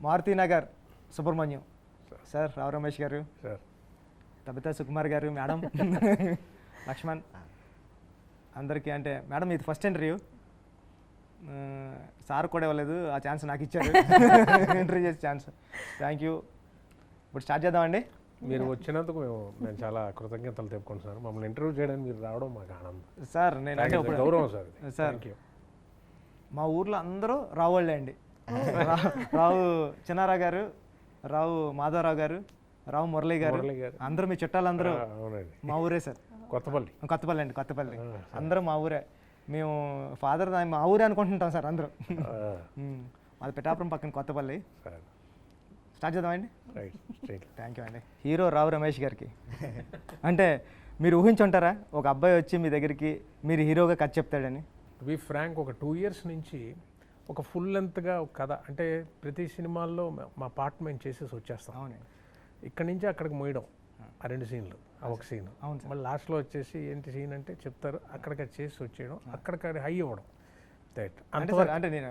Maruthi Nagar Subrahmanyam sir, Rao Ramesh గారు sir, Tabitha Sukumar గారు, madam Laxman, అందరికీ. అంటే మేడం ఇది ఫస్ట్ ఇంటర్వ్యూ, సార్ కూడా ఇవ్వలేదు, ఆ ఛాన్స్ నాకు ఇచ్చారు ఇంటర్వ్యూ చేసే ఛాన్స్. Thank you. ఇప్పుడు స్టార్ట్ చేద్దామండి. మీరు వచ్చినందుకు మేము చాలా కృతజ్ఞతలు చెప్పుకుంటున్నాను. మమ్మల్ని ఇంటర్వ్యూ చేయడానికి మీరు రావడం మాకు ఆనందం సార్. నేను అంటే గౌరవం సార్. సార్ మా ఊర్లో అందరూ రావుళ్ళే అండి. రావు చిన్నారావు గారు, రావు మాధవరావు గారు, రావు మురళీ గారు, అందరూ మీ చుట్టాలందరూ మా ఊరే సార్. కొత్తపల్లి అండి, కొత్తపల్లి. అందరూ మా ఊరే. మేము ఫాదర్ మా ఊరే అనుకుంటుంటాం సార్ అందరూ. మాది పిఠాపురం పక్కన కొత్తపల్లి. స్టార్ట్ చేద్దామండి. థ్యాంక్ యూ అండి. హీరో రావు రమేష్ గారికి అంటే మీరు ఊహించుంటారా ఒక అబ్బాయి వచ్చి మీ దగ్గరికి మీరు హీరోగా కథ చెప్తాడని? టు బి ఫ్రాంక్, ఒక 2 years నుంచి ఒక ఫుల్ లెంత్గా ఒక కథ, అంటే ప్రతి సినిమాల్లో మా పార్ట్ మేము చేసేసి వచ్చేస్తాం. అవును. ఇక్కడి నుంచి అక్కడికి మోయడం, ఆ 2 scenes, ఆ ఒక సీన్. అవును. మళ్ళీ లాస్ట్లో వచ్చేసి ఏంటి సీన్ అంటే చెప్తారు, అక్కడికి చేసి వచ్చేయడం, అక్కడికి హై ఇవ్వడం. అంటే సార్, అంటే నేను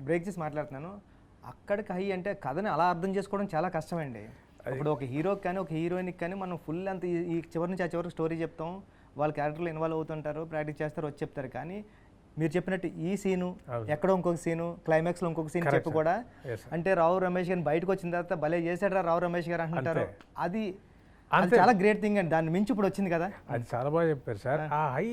బ్రేక్ చేసి మాట్లాడుతున్నాను. అక్కడికి హై అంటే కథని అలా అర్థం చేసుకోవడం చాలా కష్టమండి. ఇప్పుడు ఒక హీరోకి కానీ ఒక హీరోయిన్కి కానీ మనం ఫుల్ అంత ఈ చివరి నుంచి ఆ చివరికి స్టోరీ చెప్తాం, వాళ్ళ క్యారెక్టర్లో ఇన్వాల్వ్ అవుతుంటారు, ప్రాక్టీస్ చేస్తారు, వచ్చి చెప్తారు. కానీ మీరు చెప్పినట్టు ఈ సీను, ఎక్కడో ఇంకొక సీను, క్లైమాక్స్లో ఇంకొక సీన్ చెప్పి కూడా అంటే రావు రమేష్ గారిని బయటకు వచ్చిన తర్వాత భలే చేశాడు రావు రమేష్ గారు అంటారు. అది చాలా గ్రేట్ థింగ్ అండి. దాని మించి ఇప్పుడు వచ్చింది కదా. అది చాలా బాగా చెప్పారు సార్. ఆ హై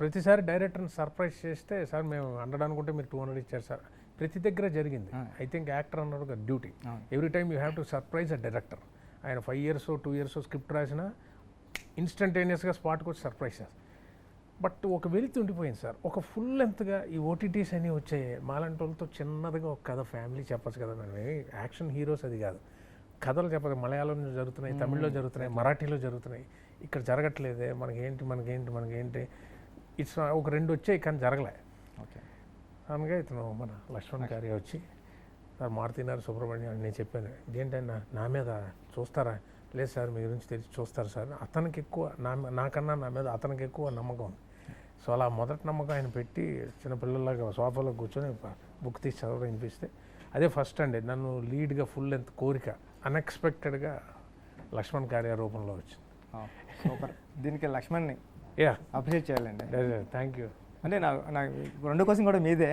ప్రతిసారి డైరెక్టర్ని సర్ప్రైజ్ చేస్తే, సార్ మేము 100 అనుకుంటే మీరు 200 ఇచ్చారు సార్, ప్రతి దగ్గర జరిగింది. ఐ థింక్ యాక్టర్ అన్నారు కదా duty, every time you have to surprise a director. ఆయన 5 years 2 years స్క్రిప్ట్ రాసినా ఇన్స్టంటేనియస్గా స్పాట్కి వచ్చి సర్ప్రైజ్ చేస్తారు. బట్ ఒక వెలితి ఉండిపోయింది సార్. ఒక ఫుల్ లెంత్గా ఈ ఓటీటీస్ అని వచ్చాయి, మాలాంటి వాళ్ళతో చిన్నదిగా ఒక కథ ఫ్యామిలీ చెప్పచ్చు కదా. మేము యాక్షన్ హీరోస్ అది కాదు, కథలు చెప్పదు. మలయాళంలో జరుగుతున్నాయి, తమిళ్లో జరుగుతున్నాయి, మరాఠీలో జరుగుతున్నాయి, ఇక్కడ జరగట్లేదే, మనకేంటి ఇట్స్ ఒక 2 వచ్చాయి కానీ జరగలే. ఓకే. అనగా ఇతను మన లక్ష్మణ్ గారి వచ్చి, సార్ మారుతినగర్ సుబ్రహ్మణ్యం అని నేను చెప్పాను, ఏంటన్నా నా మీద చూస్తారా? లేదు సార్, మీ గురించి తెలిసి చూస్తారు సార్. అతనికి ఎక్కువ నాకన్నా నా మీద అతనికి ఎక్కువ నమ్మకం ఉంది. సో అలా మొదటి నమ్మకం ఆయన పెట్టి చిన్నపిల్లలాగా సోఫాలో కూర్చొని బుక్ తీసి చదవడం వినిపిస్తే అదే ఫస్ట్ అండి నన్ను లీడ్గా ఫుల్ లెంత్ కోరిక అన్ఎక్స్పెక్టెడ్గా లక్ష్మణ్ కార్య రూపంలో వచ్చింది. సూపర్. దీనికి లక్ష్మణ్ని అప్రిషియేట్ చేయాలండి. Thank you. అంటే నాకు 2 క్వశ్చన్ కూడా మీదే.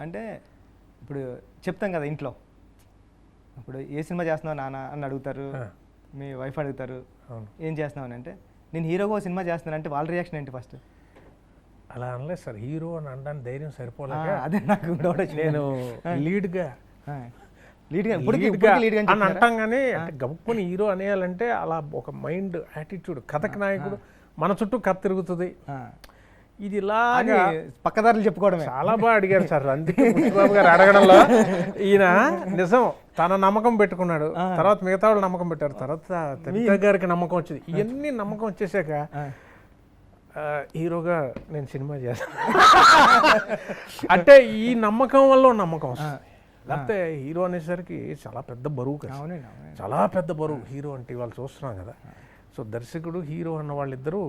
అంటే ఇప్పుడు చెప్తాం కదా ఇంట్లో, ఇప్పుడు ఏ సినిమా చేస్తున్నావు నాన్న అని అడుగుతారు, మీ వైఫ్ అడుగుతారు ఏం చేస్తున్నావు అని. అంటే నేను హీరోగా సినిమా చేస్తున్నాను అంటే వాళ్ళ రియాక్షన్ ఏంటి ఫస్ట్? అలా అనలేదు సార్, హీరో అని అనడానికి ధైర్యం సరిపోలేక అదే నాకు డౌట్ వచ్చింది. నేను లీడ్గా అని అంటాం కానీ గబుక్కుని హీరో అనేయాలంటే అలా ఒక మైండ్ యాటిట్యూడ్. కథకి నాయకుడు మన చుట్టూ కథ తిరుగుతుంది, ఇది ఇలాగా పక్కదారులు చెప్పుకోవడం. చాలా బాగా అడిగారు సార్. అందుకే బుచ్చిబాబు గారు అడగడంలో ఈయన నిజం తన నమ్మకం పెట్టుకున్నాడు, తర్వాత మిగతా వాళ్ళు నమ్మకం పెట్టారు, తర్వాత తమిళ గారికి నమ్మకం వచ్చింది. ఇవన్నీ నమ్మకం వచ్చేసాక హీరోగా నేను సినిమా చేస్తాను అంటే ఈ నమ్మకం వల్ల నమ్మకం వస్తుంది. లేకపోతే హీరో అనేసరికి చాలా పెద్ద బరువు కదా, చాలా పెద్ద బరువు హీరో అంటే. వాళ్ళు చూస్తున్నాం కదా. సో దర్శకుడు హీరో అన్న వాళ్ళిద్దరూ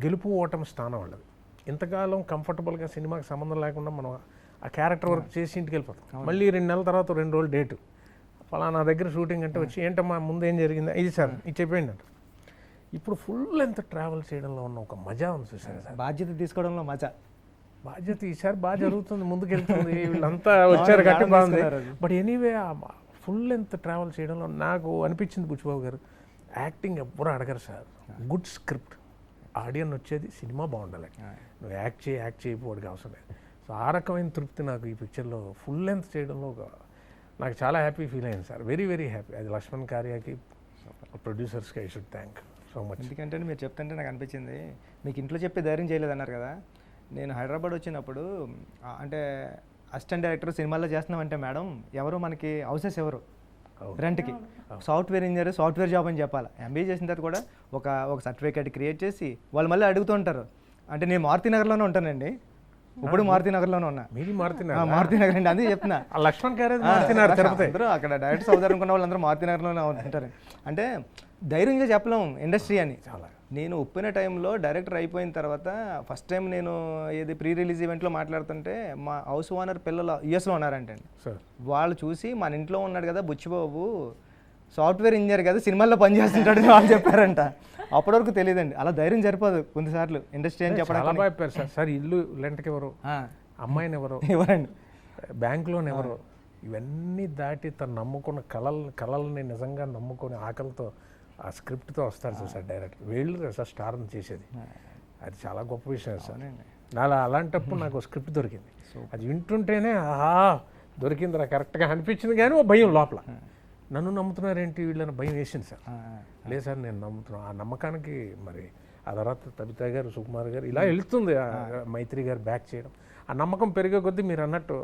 గెలుపు ఓటమి స్థానం వాళ్ళది. ఇంతకాలం కంఫర్టబుల్గా సినిమాకి సంబంధం లేకుండా మనం ఆ క్యారెక్టర్ వర్క్ చేసి ఇంటికి వెళ్ళిపోతాం. మళ్ళీ 2 నెలల తర్వాత 2 రోజులు డేటు, ఫలానా దగ్గర షూటింగ్ అంటే వచ్చి ఏంటమ్మా ముందు ఏం జరిగింది, ఇది సార్ ఇది చెప్పేయండి అంట. ఇప్పుడు ఫుల్ లెంత్ ట్రావెల్ చేయడంలో ఉన్న ఒక మజా ఉంది చూసారు సార్. బాధ్యత తీసుకోవడంలో మజా. బాధ్యత ఈసారి బాగా జరుగుతుంది, ముందుకెళ్తుంది, వీళ్ళంతా వచ్చారు గట్టి బాగుంది. బట్ ఎనీవే ఆ ఫుల్ లెంత్ ట్రావెల్ చేయడంలో నాకు అనిపించింది, బుచ్చిబాబు గారు యాక్టింగ్ ఎవ్వరూ అడగరు సార్, గుడ్ స్క్రిప్ట్, ఆడియన్ వచ్చేది సినిమా బాగుండాలి, నువ్వు యాక్ట్ చేయకపోవడానికి అవసరం లేదు. సో ఆ రకమైన తృప్తి నాకు ఈ పిక్చర్లో ఫుల్ లెంత్ చేయడంలో నాకు చాలా హ్యాపీ ఫీల్ అయింది సార్. Very very happy. అది లక్ష్మణ్ కార్యాకి, ప్రొడ్యూసర్స్కి I should thank so much. ఎందుకంటే మీరు చెప్తుంటే నాకు అనిపించింది, మీకు ఇంట్లో చెప్పి ధైర్యం చేయలేదన్నారు కదా. నేను హైదరాబాద్ వచ్చినప్పుడు అంటే అసిస్టెంట్ డైరెక్టర్ సినిమాల్లో చేస్తున్నామంటే మేడం ఎవరు మనకి హౌసెస్ ఎవరు రెంట్కి, సాఫ్ట్వేర్ ఇంజనీర్ సాఫ్ట్వేర్ జాబ్ అని చెప్పాలి. ఎంబీఏ చేసిన తర్వాత కూడా ఒక సర్టిఫికేట్ క్రియేట్ చేసి వాళ్ళు మళ్ళీ అడుగుతూ ఉంటారు. అంటే నేను మారుతినగర్లోనే ఉంటానండి, ఇప్పుడు మారుతినగర్లోనే ఉన్నా. మీది మారుతినగర్ అండి, అందుకే చెప్తున్నా. లక్ష్మణ్ గారు అందరూ అక్కడ డైరెక్ట్ అవుతారు అనుకున్న వాళ్ళందరూ మారుతినగర్లోనే ఉంటారు. అంటే ధైర్యంగా చెప్పలేము ఇండస్ట్రీ అని. చాలా నేను ఒప్పిన టైంలో డైరెక్టర్ అయిపోయిన తర్వాత ఫస్ట్ టైం నేను ఏది ప్రీ రిలీజ్ ఈవెంట్లో మాట్లాడుతుంటే మా హౌస్ ఓనర్ పిల్లలు యూఎస్లో ఉన్నారంటండి. సార్ వాళ్ళు చూసి మన ఇంట్లో ఉన్నాడు కదా బుచ్చిబాబు సాఫ్ట్వేర్ ఇంజనీర్ కదా సినిమాల్లో పనిచేస్తుంటాడు అని వాళ్ళు చెప్పారంట. అప్పటి వరకు తెలియదండి. అలా ధైర్యం సరిపోదు కొన్నిసార్లు ఇండస్ట్రీ అని చాలా చెప్పడానికి. బాగా చెప్పారు సార్. సార్ ఇల్లు రెంట్కి ఎవరు, అమ్మాయిని ఎవరు, ఇవ్వరండి. బ్యాంక్ లోన్ ఎవరు, ఇవన్నీ దాటి తను నమ్ముకున్న కళల్ని నిజంగా నమ్ముకొని ఆకలితో ఆ స్క్రిప్ట్తో వస్తారు సార్ డైరెక్టర్. వీళ్ళు సార్ స్టార్ని చేసేది అది చాలా గొప్ప విషయం సార్. అలాంటప్పుడు నాకు స్క్రిప్ట్ దొరికింది. అది వింటుంటేనే ఆహా దొరికిందిరా కరెక్ట్గా అనిపించింది, కానీ ఓ భయం లోపల. నన్ను నమ్ముతున్నారేంటి వీళ్ళని భయం వేసింది సార్. లేదు సార్ నేను నమ్ముతున్నాను. ఆ నమ్మకానికి మరి ఆ తర్వాత తబితా గారు, సుకుమార్ గారు ఇలా వెళ్తుంది, మైత్రి గారు బ్యాక్ చేయడం, ఆ నమ్మకం పెరిగే కొద్దీ మీరు అన్నట్టు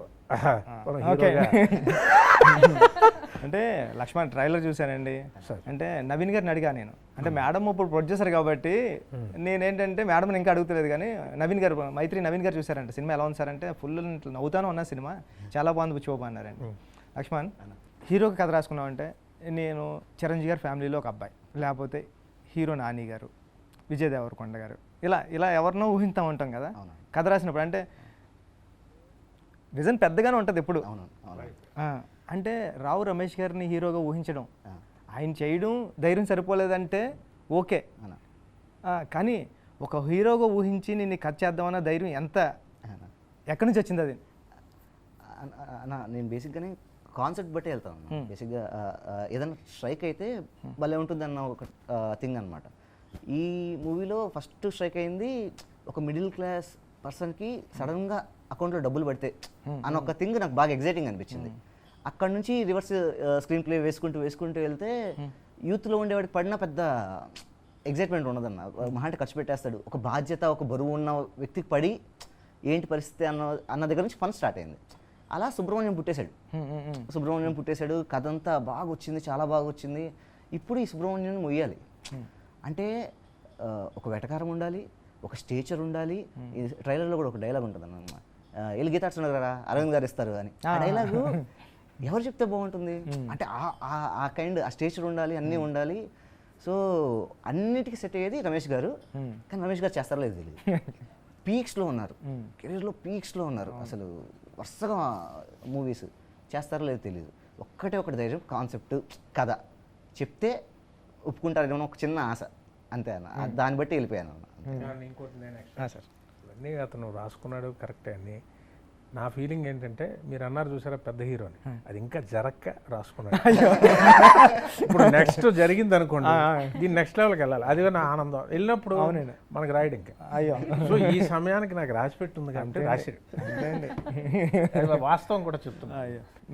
అంటే లక్ష్మణ్ ట్రైలర్ చూశానండి. అంటే నవీన్ గారిని అడిగా నేను. అంటే మేడం ఇప్పుడు ప్రొడ్యూసర్ కాబట్టి నేనేంటంటే మేడం ఇంకా అడుగుతలేదు, కానీ నవీన్ గారు నవీన్ గారు చూసారంట సినిమా ఎలా ఉంది సార్ అంటే ఫుల్ నవ్వుతాను ఉన్న సినిమా చాలా బాగుంది బుచ్చిబాబు అన్నారండి. లక్ష్మణ్ హీరోకి కథ రాసుకున్నామంటే నేను చిరంజీవి గారి ఫ్యామిలీలో ఒక అబ్బాయి, లేకపోతే హీరో నాని గారు, విజయ్ దేవరకొండ గారు, ఇలా ఎవరినో ఊహిస్తూ ఉంటాం కదా కథ రాసినప్పుడు. అంటే విజన్ పెద్దగానే ఉంటుంది ఎప్పుడు. అంటే రావు రమేష్ గారిని హీరోగా ఊహించడం, ఆయన చేయడం ధైర్యం సరిపోలేదంటే ఓకే, కానీ ఒక హీరోగా ఊహించి నేను కథ చేద్దామన్న ధైర్యం ఎక్కడి నుంచి వచ్చింది అది? నేను బేసిక్గానే కాన్సెప్ట్ బట్టి వెళ్తాను. బేసిక్గా ఏదైనా స్ట్రైక్ అయితే భలే ఉంటుందన్న ఒక థింగ్ అనమాట. ఈ మూవీలో ఫస్ట్ స్ట్రైక్ అయింది ఒక మిడిల్ క్లాస్ పర్సన్కి సడన్గా అకౌంట్లో డబ్బులు పడితే అన్న ఒక థింగ్ నాకు బాగా ఎగ్జైటింగ్ అనిపించింది. అక్కడ నుంచి రివర్స్ స్క్రీన్ ప్లే వేసుకుంటూ వెళ్తే యూత్లో ఉండేవాడికి పడిన పెద్ద ఎగ్జైట్మెంట్ ఉండదన్న. మహా అంటే ఖర్చు పెట్టేస్తాడు. ఒక బాధ్యత, ఒక బరువు ఉన్న వ్యక్తికి పడి ఏంటి పరిస్థితి అన్న దగ్గర నుంచి ఫన్ స్టార్ట్ అయింది. అలా సుబ్రహ్మణ్యం పుట్టేశాడు. కథ అంతా బాగా వచ్చింది, చాలా బాగా వచ్చింది. ఇప్పుడు ఈ సుబ్రహ్మణ్యం మొయ్యాలి అంటే ఒక వెటకారం ఉండాలి, ఒక స్టేచర్ ఉండాలి. ఈ ట్రైలర్లో కూడా ఒక డైలాగ్ ఉంటుంది అన్నమాట, వెళ్ళి గీతార్స్ ఉన్నారు కదా అరవింద్ గారు ఇస్తారు అని. ఆ డైలాగు ఎవరు చెప్తే బాగుంటుంది అంటే ఆ కైండ్ ఆ స్టేచర్ ఉండాలి, అన్నీ ఉండాలి. సో అన్నిటికీ సెట్ అయ్యేది రమేష్ గారు. కానీ రమేష్ గారు చేస్తారో లేదు తెలియదు. పీక్స్లో ఉన్నారు, కెరీర్లో పీక్స్లో ఉన్నారు. అసలు వరుసగా మూవీస్ చేస్తారో లేదో తెలియదు. ఒకటి ధైర్యం, కాన్సెప్ట్, కథ చెప్తే ఒప్పుకుంటారేమో ఒక చిన్న ఆశ అంతే అన్న. దాన్ని బట్టి వెళ్ళిపోయాను అన్న. ఇంకోటి సార్ ఇవన్నీ అతను రాసుకున్నాడు కరెక్టే అని నా ఫీలింగ్ ఏంటంటే, మీరు అన్నారు చూసారా పెద్ద హీరోని, అది ఇంకా జరక్క రాసుకున్నాడు. ఇప్పుడు నెక్స్ట్ జరిగింది అనుకోండి, దీన్ని నెక్స్ట్ లెవెల్కి వెళ్ళాలి. అది నా ఆనందం. వెళ్ళినప్పుడు మనకి రాయడం ఇంకా అయ్యో సో ఈ సమయానికి నాకు రాసి పెట్టుంది కాబట్టి రాసాడు. వాస్తవం కూడా చెప్తున్నా.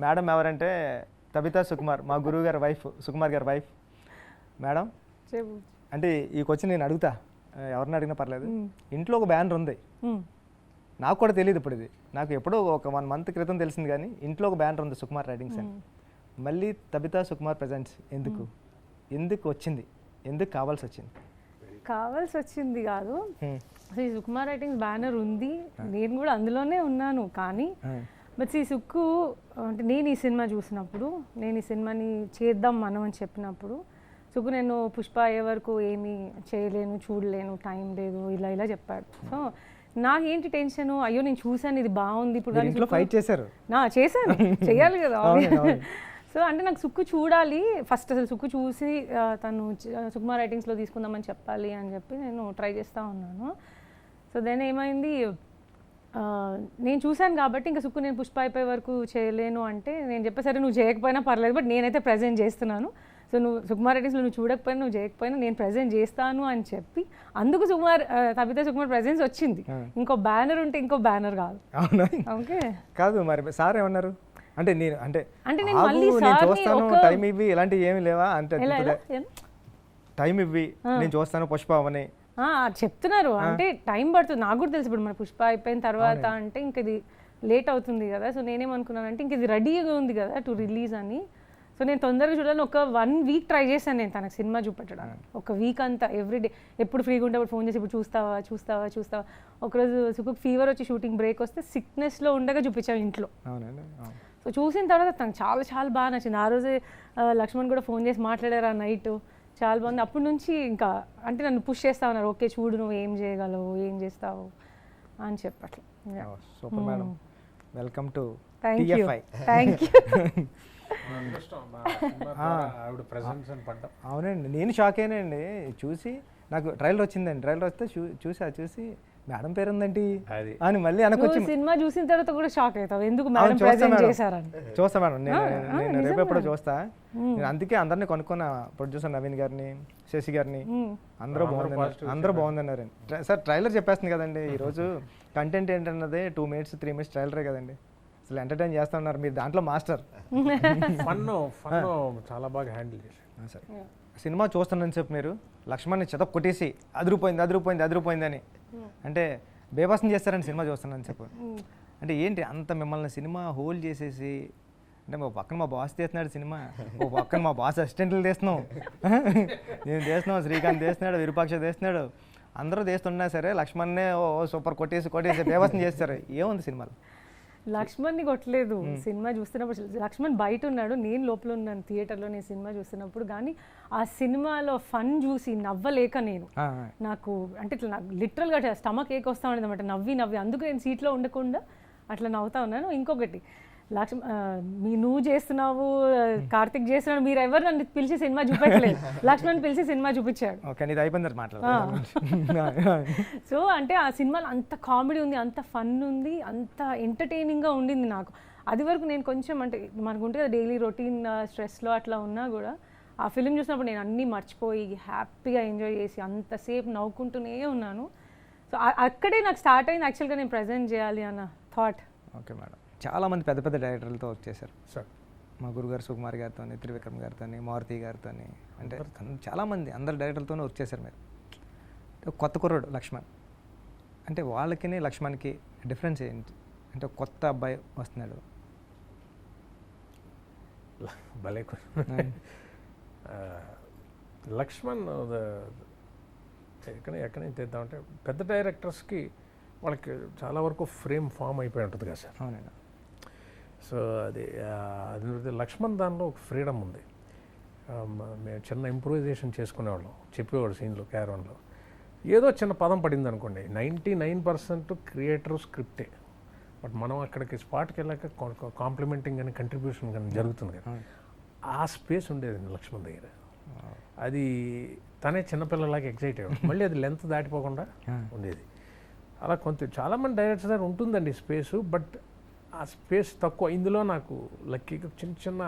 మేడం ఎవరంటే తబితా సుకుమార్, మా గురువు గారి వైఫ్, సుకుమార్ గారి వైఫ్. మేడం అంటే ఈ క్వశ్చన్ నేను అడుగుతా, ఎవరిని అడిగినా పర్లేదు. ఇంట్లో ఒక బ్యానర్ ఉంది, నాకు కూడా తెలియదు ఇప్పుడు. ఇది నాకు ఎప్పుడో ఒక 1 month క్రితం తెలిసింది. కానీ ఇంట్లో ఒక బ్యానర్ ఉంది సుకుమార్ రైటింగ్స్ అని. మళ్ళీ తబితా సుకుమార్ ప్రెజెంట్స్ ఎందుకు వచ్చింది, ఎందుకు కావాల్సి వచ్చింది కాదు. అసలు ఈ సుకుమార్ రైటింగ్స్ బ్యానర్ ఉంది, నేను కూడా అందులోనే ఉన్నాను. కానీ బట్ ఈ సుక్కు అంటే నేను ఈ సినిమా చూసినప్పుడు, నేను ఈ సినిమాని చేద్దాం మనం అని చెప్పినప్పుడు, సుక్కు నేను పుష్ప అయ్యే వరకు ఏమీ చేయలేను, చూడలేను, టైం లేదు, ఇలా చెప్పాడు. సో నాకేంటి టెన్షన్, అయ్యో నేను చూసాను ఇది బాగుంది, ఇప్పుడు ఫైట్ చేశారు, చేశాను, చెయ్యాలి కదా. సో అంటే నాకు సుక్కు చూడాలి ఫస్ట్, అసలు సుక్కు చూసి తను సుకుమార్ రైటింగ్స్లో తీసుకుందామని చెప్పాలి అని చెప్పి నేను ట్రై చేస్తూ ఉన్నాను. సో దెన్ ఏమైంది, నేను చూశాను కాబట్టి ఇంకా సుక్కు నేను పుష్ప అయిపోయే వరకు చేయలేను అంటే నేను చెప్పేసరి నువ్వు చేయకపోయినా పర్లేదు, బట్ నేనైతే ప్రజెంట్ చేస్తున్నాను. సో నువ్వు సుకుమార్ రైటింగ్స్లో నువ్వు చూడకపోయినా, నువ్వు చేయకపోయినా నేను ప్రజెంట్ చేస్తాను అని చెప్పి అందుకు తబితా సుకుమార్ ప్రెజెన్స్ వచ్చింది. ఇంకో బ్యానర్ ఉంటే ఇంకో బ్యానర్ కాదు. ఓకే కాదు మరి సార్ ఏమన్నారు అంటే నేను నేను మళ్ళీ చూస్తాను టైం ఇవ్వి ఇలాంటివి ఏమి లేవా అంటే టైం ఇవ్వి నేను చూస్తాను పుష్ప అవని చెప్తున్నారు. అంటే టైం పడుతుంది, నాకు కూడా తెలుసు. ఇప్పుడు మన పుష్ప అయిపోయిన తర్వాత అంటే ఇంక ఇది లేట్ అవుతుంది కదా. సో నేనేమనుకున్నానంటే ఇంక ఇది రెడీగా ఉంది కదా టు రిలీజ్ అని. సో నేను తొందరగా చూడాలని ఒక 1 week ట్రై చేశాను నేను తనకు సినిమా చూపెట్టడానికి. ఒక వీక్ అంతా ఎవ్రీడే ఎప్పుడు ఫ్రీగా ఉంటే అప్పుడు ఫోన్ చేసి ఇప్పుడు చూస్తావా. ఒకరోజు సుకు ఫీవర్ వచ్చి షూటింగ్ బ్రేక్ వస్తే సిక్నెస్లో ఉండగా చూపించాం ఇంట్లో. సో చూసిన తర్వాత తనకు చాలా చాలా బాగా నచ్చింది. ఆ రోజే లక్ష్మణ్ కూడా ఫోన్ చేసి మాట్లాడారు ఆ నైట్, చాలా బాగుంది. అప్పటి నుంచి ఇంకా అంటే నన్ను పుష్ చేస్తా ఉన్నారు, ఓకే చూడు నువ్వు ఏం చేయగలవు, ఏం చేస్తావు అని చెప్పట్లా. Super madam, welcome to thank you TFI. Thank you. ఆవిడ ప్రెసెన్స్ అని పడ్డా. అవునండి, నేను షాక్ అయినండి చూసి. నాకు ట్రైలర్ వచ్చిందండి, ట్రైలర్ వస్తే చూసి మేడం పేరు ఉందండి అది అని మళ్ళీ అనకొచ్చి నువ్వు సినిమా చూసిన తర్వాత కూడా షాక్ అవుతావు, ఎందుకు మేడం ప్రెజెంట్ చేశారని. చూస్తా మేడం, నేను రేపెప్పుడో చూస్తా. నేను అందుకే అందరినీ కొనుక్కున్న, ప్రొడ్యూసర్ నవీన్ గారిని, శశి గారిని, అందరూ బాగుందన్నారండి. సార్ ట్రైలర్ చెప్పేస్తుంది కదండి, ఈరోజు కంటెంట్ ఏంటన్నదే 2 minutes 3 minutes ట్రైలరే కదండి. అసలు ఎంటర్టైన్ చేస్తా ఉన్నారు మీరు, దాంట్లో మాస్టర్. ఫన్ చాలా బాగా హ్యాండిల్ చేశారు. సార్ సినిమా చూస్తున్నాను చెప్పి మీరు లక్ష్మణ్ని చెత కొట్టేసి అదిరిపోయింది అని అంటే బేబస్ని చేస్తారని సినిమా చూస్తున్నాను చెప్పు. అంటే ఏంటి అంత మిమ్మల్ని సినిమా హోల్డ్ చేసేసి, అంటే మా పక్కన మా బాస్ తీస్తున్నాడు సినిమా, ఓ పక్కన మా బాస్ అసిస్టెంట్లు తీస్తున్నాం, నేను తీస్తున్నాం, శ్రీకాంత్ తీస్తున్నాడు, విరూపాక్ష తీస్తున్నాడు, అందరూ తీస్తున్నా సరే లక్ష్మణ్నే ఓ సూపర్ కొట్టేసి బేబస్ని చేస్తారు. ఏముంది సినిమాలో? లక్ష్మణ్ని కొట్టలేదు. సినిమా చూస్తున్నప్పుడు లక్ష్మణ్ బయట ఉన్నాడు, నేను లోపల ఉన్నాను థియేటర్లో. నేను సినిమా చూస్తున్నప్పుడు కానీ ఆ సినిమాలో ఫన్ చూసి నవ్వలేక నేను నాకు అంటే ఇట్లా నాకు లిటరల్గా స్టమక్ ఏక్ వస్తూ ఉండేది అనమాట, నవ్వి అందుకు నేను సీట్లో ఉండకుండా అట్లా నవ్వుతా ఉన్నాను. ఇంకొకటి నువ్వు చేస్తున్నావు, కార్తిక్ చేస్తున్నాడు, మీరు ఎవరు నన్ను పిలిచి సినిమా చూపించలేదు, లక్ష్మణ్ పిలిచి సినిమా చూపించాడు. సో అంటే ఆ సినిమాలో అంత కామెడీ ఉంది, అంత ఫన్ ఉంది, అంత ఎంటర్టైనింగ్గా ఉండింది నాకు. అది వరకు నేను కొంచెం అంటే మనకు ఉంటుంది కదా డైలీ రొటీన్ స్ట్రెస్లో అట్లా ఉన్నా కూడా ఆ ఫిలిం చూసినప్పుడు నేను అన్నీ మర్చిపోయి హ్యాపీగా ఎంజాయ్ చేసి అంతసేపు నవ్వుకుంటూనే ఉన్నాను. సో అక్కడే నాకు స్టార్ట్ అయింది యాక్చువల్గా నేను ప్రజెంట్ చేయాలి అన్న థాట్. ఓకే మేడం, చాలామంది పెద్ద డైరెక్టర్లతో వర్క్ చేశారు సార్. మా గురుగారు సుకుమార్ గారితో, త్రివిక్రమ్ గారితో, మారుతి గారితో, అంటే చాలామంది అందరు డైరెక్టర్లతోనే వర్క్ చేశారు మీరు. కొత్త కుర్రాడు లక్ష్మణ్, అంటే వాళ్ళకి లక్ష్మణ్కి డిఫరెన్స్ ఏంటి? అంటే కొత్త అబ్బాయి వస్తున్నాడు, భలే లక్ష్మణ్ ఎక్కడి నుంచి తెద్దామంటే పెద్ద డైరెక్టర్స్కి వాళ్ళకి చాలా వరకు ఫ్రేమ్ ఫామ్ అయిపోయి ఉంటుంది కదా సార్. అవునండి. సో అది లక్ష్మణ్ దానిలో ఒక ఫ్రీడమ్ ఉంది. మేము చిన్న ఇంప్రూవైజేషన్ చేసుకునేవాళ్ళం, చెప్పేవాడు సీన్లో క్యారవన్లో ఏదో చిన్న పదం పడింది అనుకోండి, 99% క్రియేటర్ స్క్రిప్టే, బట్ మనం అక్కడికి స్పాట్కి వెళ్ళాక కాంప్లిమెంటింగ్ కానీ కంట్రిబ్యూషన్ కానీ జరుగుతుంది కదా, ఆ స్పేస్ ఉండేది లక్ష్మణ్ దగ్గర. అది తనే చిన్నపిల్లలాగా ఎగ్జైట్ అయ్యాడు, మళ్ళీ అది లెంత్ దాటిపోకుండా ఉండేది. అలా చాలామంది డైరెక్టర్స్ దగ్గర ఉంటుందండి స్పేసు, బట్ ఆ స్పేస్ తక్కువ. ఇందులో నాకు లక్కీగా చిన్న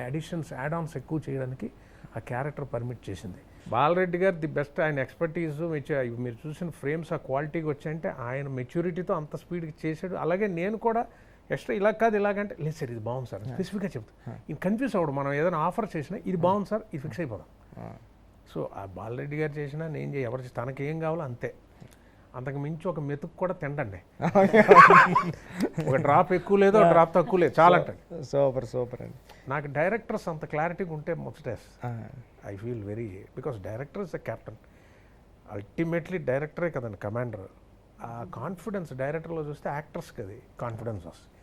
అడిషన్స్ యాడ్-ఆన్స్ ఎక్కువ చేయడానికి ఆ క్యారెక్టర్ పర్మిట్ చేసింది. బాలరెడ్డి గారు ది బెస్ట్, ఆయన ఎక్స్పర్టీస్ మీరు చూసిన ఫ్రేమ్స్ ఆ క్వాలిటీకి వచ్చాయంటే ఆయన మెచ్యూరిటీతో అంత స్పీడ్కి చేశాడు. అలాగే నేను కూడా ఎక్స్ట్రా ఇలా కాదు ఇలాగంటే లేదు సార్ ఇది బాగుంది సార్ స్పెసిఫిక్గా చెప్తాను, ఇది కన్ఫ్యూజ్ అవ్వడు. మనం ఏదైనా ఆఫర్ చేసినా ఇది బాగుంది సార్ ఇది ఫిక్స్ అయిపోదాం. సో ఆ బాలరెడ్డి గారు చేసినా నేను ఎవరు తనకేం కావాలో అంతే, అంతకు మించి ఒక మెతుకు కూడా తింటండి. ఒక డ్రాప్ ఎక్కువ లేదు, డ్రాప్ తక్కువ లేదు, చాలా అంటే సూపర్ అండి. నాకు డైరెక్టర్స్ అంత క్లారిటీగా ఉంటే ముచ్చటేస్ I feel very, because director is the captain, ultimately డైరెక్టరే కదండి కమాండర్. ఆ కాన్ఫిడెన్స్ డైరెక్టర్లో చూస్తే యాక్టర్స్కి అది కాన్ఫిడెన్స్ వస్తుంది,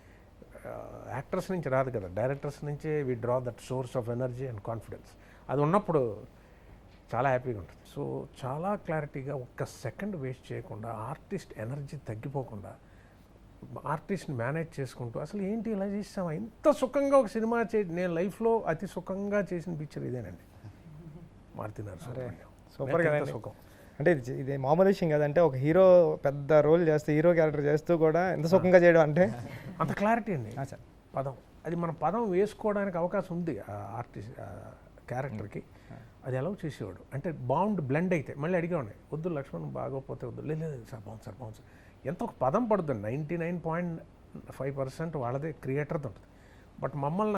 యాక్టర్స్ నుంచి రాదు కదా, డైరెక్టర్స్ నుంచే we draw that source of energy and confidence. అది ఉన్నప్పుడు చాలా హ్యాపీగా ఉంటుంది. సో చాలా క్లారిటీగా ఒక్క సెకండ్ వేస్ట్ చేయకుండా, ఆర్టిస్ట్ ఎనర్జీ తగ్గిపోకుండా, ఆర్టిస్ట్ని మేనేజ్ చేసుకుంటూ అసలు ఏంటి ఇలా చేసామా ఇంత సుఖంగా ఒక సినిమా నేను లైఫ్లో అతి సుఖంగా చేసిన పిక్చర్ ఇదేనండి, మారుతి నరసింహ. సూపర్ కదా సుఖం అంటే ఇది మామూలు విషయం కదంటే, ఒక హీరో పెద్ద రోల్ చేస్తూ హీరో క్యారెక్టర్ చేస్తూ కూడా ఎంత సుఖంగా చేయడం అంటే అంత క్లారిటీ అండి పదం. అది మన పదం వేసుకోవడానికి అవకాశం ఉంది ఆ ఆర్టిస్ట్ క్యారెక్టర్కి, అది అలౌ చేసేవాడు. అంటే బ్లెండ్ అయితే మళ్ళీ అడిగేవాడిని, వద్దు లక్ష్మణ్ బాగోపోతే వద్దు, లేదు సార్ బాగుంది సార్ బాగుంది సార్, ఎంత ఒక పదం పడుతుంది. 99.5% వాళ్ళదే క్రియేటర్ది ఉంటుంది, బట్ మమ్మల్ని